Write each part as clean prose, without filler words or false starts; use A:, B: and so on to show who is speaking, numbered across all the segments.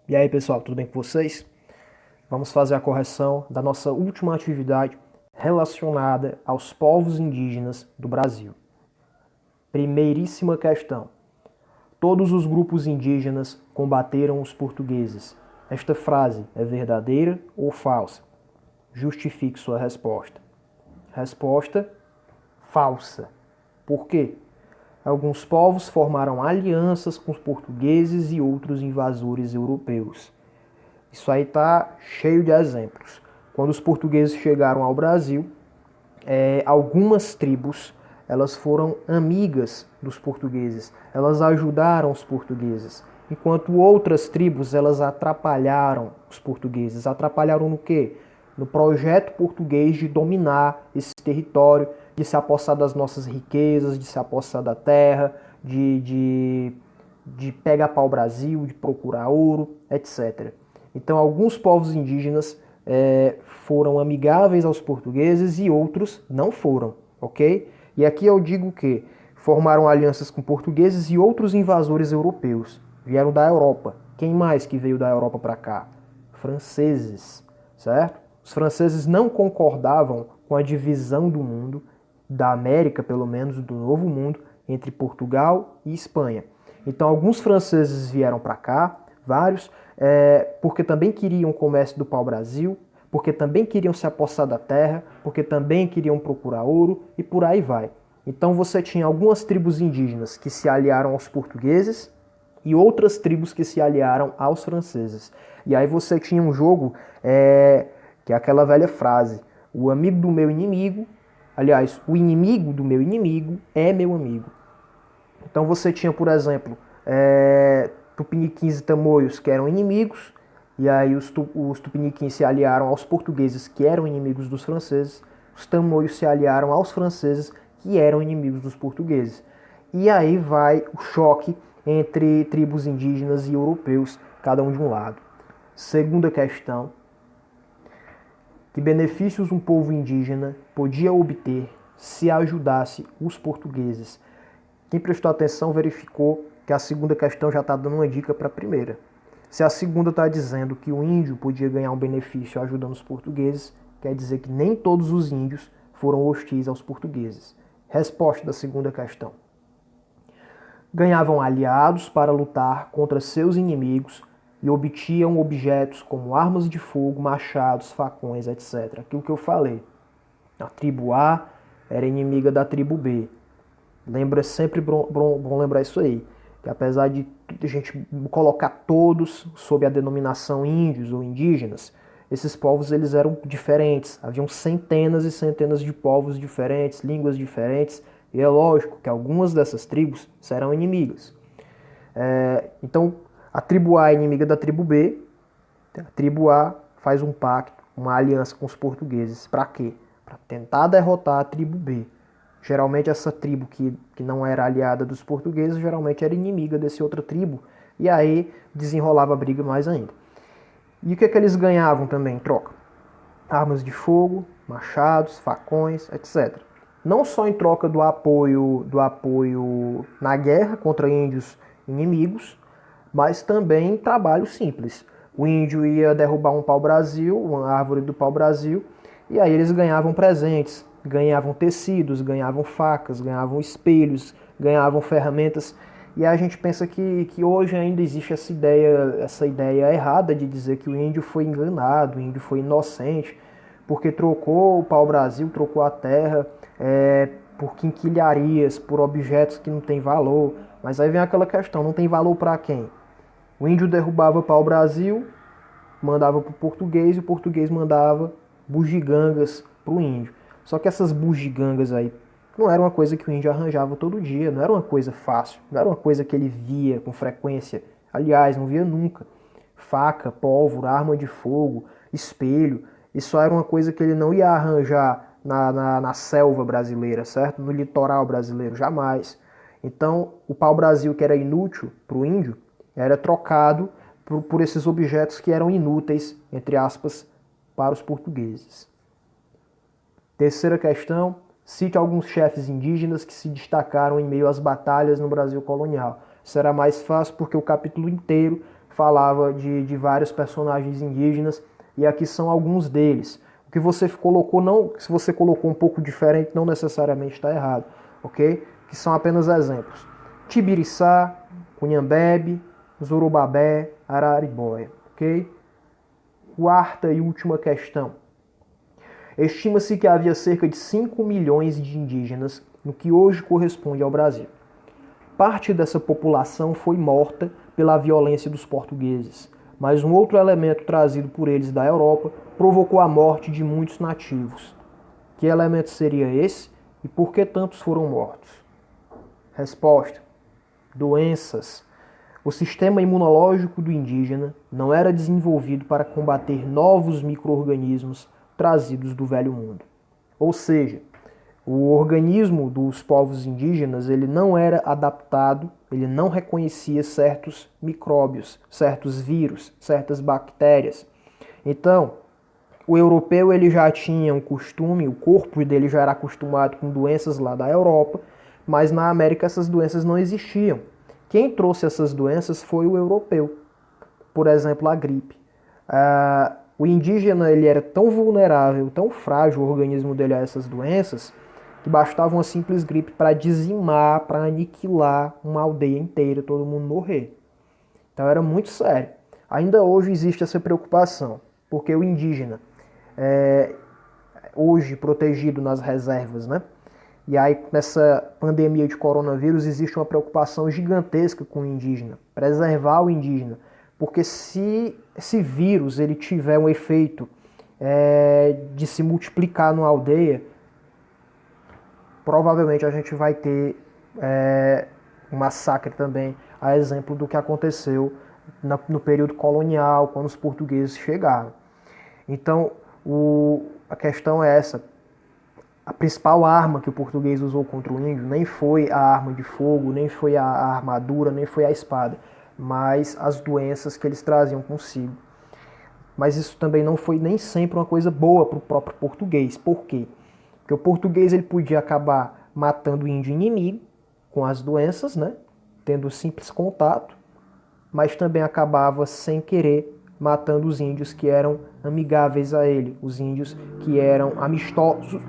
A: E aí, pessoal, tudo bem com vocês? Vamos fazer a correção da nossa última atividade relacionada aos povos indígenas do Brasil. Primeiríssima questão. Todos os grupos indígenas combateram os portugueses. Esta frase é verdadeira ou falsa? Justifique sua resposta. Resposta: falsa. Por quê? Alguns povos formaram alianças com os portugueses e outros invasores europeus. Isso aí está cheio de exemplos. Quando os portugueses chegaram ao Brasil, algumas tribos elas foram amigas dos portugueses, elas ajudaram os portugueses, enquanto outras tribos elas atrapalharam os portugueses. Atrapalharam no quê? No projeto português de dominar esse território, de se apossar das nossas riquezas, de se apossar da terra, de pegar pau-brasil, de procurar ouro, etc. Então, alguns povos indígenas foram amigáveis aos portugueses e outros não foram, ok? E aqui eu digo que formaram alianças com portugueses e outros invasores europeus. Vieram da Europa. Quem mais que veio da Europa para cá? Franceses, certo? Os franceses não concordavam com a divisão do mundo, da América pelo menos, do Novo Mundo, entre Portugal e Espanha. Então alguns franceses vieram para cá, vários, porque também queriam o comércio do pau-brasil, porque também queriam se apossar da terra, porque também queriam procurar ouro e por aí vai. Então você tinha algumas tribos indígenas que se aliaram aos portugueses e outras tribos que se aliaram aos franceses. E aí você tinha um jogo que é aquela velha frase: o amigo do meu inimigo, aliás, o inimigo do meu inimigo é meu amigo. Então você tinha, por exemplo, tupiniquins e tamoios que eram inimigos, e aí os tupiniquins se aliaram aos portugueses que eram inimigos dos franceses, os tamoios se aliaram aos franceses que eram inimigos dos portugueses. E aí vai o choque entre tribos indígenas e europeus, cada um de um lado. Segunda questão: que benefícios um povo indígena podia obter se ajudasse os portugueses? Quem prestou atenção verificou que a segunda questão já está dando uma dica para a primeira. Se a segunda está dizendo que o índio podia ganhar um benefício ajudando os portugueses, quer dizer que nem todos os índios foram hostis aos portugueses. Resposta da segunda questão: ganhavam aliados para lutar contra seus inimigos e obtinham objetos como armas de fogo, machados, facões, etc. Aquilo que eu falei. A tribo A era inimiga da tribo B. Lembra sempre bom lembrar isso aí, que apesar de a gente colocar todos sob a denominação índios ou indígenas, esses povos eles eram diferentes. Haviam centenas e centenas de povos diferentes, línguas diferentes, e é lógico que algumas dessas tribos serão inimigas. Então, a tribo A é inimiga da tribo B, a tribo A faz um pacto, uma aliança com os portugueses. Para quê? Para tentar derrotar a tribo B. Geralmente essa tribo que não era aliada dos portugueses, geralmente era inimiga dessa outra tribo, e aí desenrolava a briga mais ainda. E o que é que eles ganhavam também em troca? Armas de fogo, machados, facões, etc. Não só em troca do apoio na guerra contra índios inimigos, mas também em trabalho simples. O índio ia derrubar um pau-brasil, uma árvore do pau-brasil, e aí eles ganhavam presentes, ganhavam tecidos, ganhavam facas, ganhavam espelhos, ganhavam ferramentas. E aí a gente pensa que hoje ainda existe essa ideia errada de dizer que o índio foi enganado, o índio foi inocente, porque trocou o pau-brasil, trocou a terra por quinquilharias, por objetos que não têm valor. Mas aí vem aquela questão: não tem valor para quem? O índio derrubava pau-brasil, mandava para o português, e o português mandava bugigangas para o índio. Só que essas bugigangas aí não era uma coisa que o índio arranjava todo dia, não era uma coisa fácil, não era uma coisa que ele via com frequência. Aliás, não via nunca. Faca, pólvora, arma de fogo, espelho, isso era uma coisa que ele não ia arranjar na selva brasileira, certo? No litoral brasileiro, jamais. Então, o pau-brasil que era inútil para o índio era trocado por esses objetos que eram inúteis, entre aspas, para os portugueses. Terceira questão: cite alguns chefes indígenas que se destacaram em meio às batalhas no Brasil colonial. Será mais fácil porque o capítulo inteiro falava de vários personagens indígenas, e aqui são alguns deles. O que você colocou, não, se você colocou um pouco diferente, não necessariamente está errado, ok? Que são apenas exemplos. Tibiriçá, Cunhambebe, Zorobabé, Araribóia, ok? Quarta e última questão. Estima-se que havia cerca de 5 milhões de indígenas no que hoje corresponde ao Brasil. Parte dessa população foi morta pela violência dos portugueses, mas um outro elemento trazido por eles da Europa provocou a morte de muitos nativos. Que elemento seria esse e por que tantos foram mortos? Resposta: doenças. O sistema imunológico do indígena não era desenvolvido para combater novos micro-organismos trazidos do Velho Mundo. Ou seja, o organismo dos povos indígenas ele não era adaptado, ele não reconhecia certos micróbios, certos vírus, certas bactérias. Então, o europeu ele já tinha um costume, o corpo dele já era acostumado com doenças lá da Europa, mas na América essas doenças não existiam. Quem trouxe essas doenças foi o europeu. Por exemplo, a gripe. O indígena ele era tão vulnerável, tão frágil o organismo dele a essas doenças, que bastava uma simples gripe para dizimar, para aniquilar uma aldeia inteira, todo mundo morrer. Então era muito sério. Ainda hoje existe essa preocupação, porque o indígena hoje protegido nas reservas, né? E aí, nessa pandemia de coronavírus, existe uma preocupação gigantesca com o indígena, preservar o indígena. Porque se esse vírus ele tiver um efeito de se multiplicar numa aldeia, provavelmente a gente vai ter um massacre também, a exemplo do que aconteceu no período colonial, quando os portugueses chegaram. Então, a questão é essa. A principal arma que o português usou contra o índio nem foi a arma de fogo, nem foi a armadura, nem foi a espada, mas as doenças que eles traziam consigo. Mas isso também não foi nem sempre uma coisa boa para o próprio português. Por quê? Porque o português ele podia acabar matando o índio inimigo com as doenças, né? Tendo simples contato, mas também acabava sem querer matando os índios que eram amigáveis a ele, os índios que eram amistosos,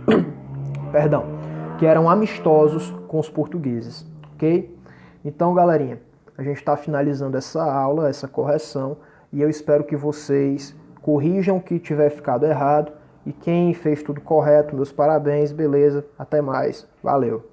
A: que eram amistosos com os portugueses, ok? Então, galerinha, a gente está finalizando essa aula, essa correção, e eu espero que vocês corrijam o que tiver ficado errado, e quem fez tudo correto, meus parabéns, beleza, até mais, valeu!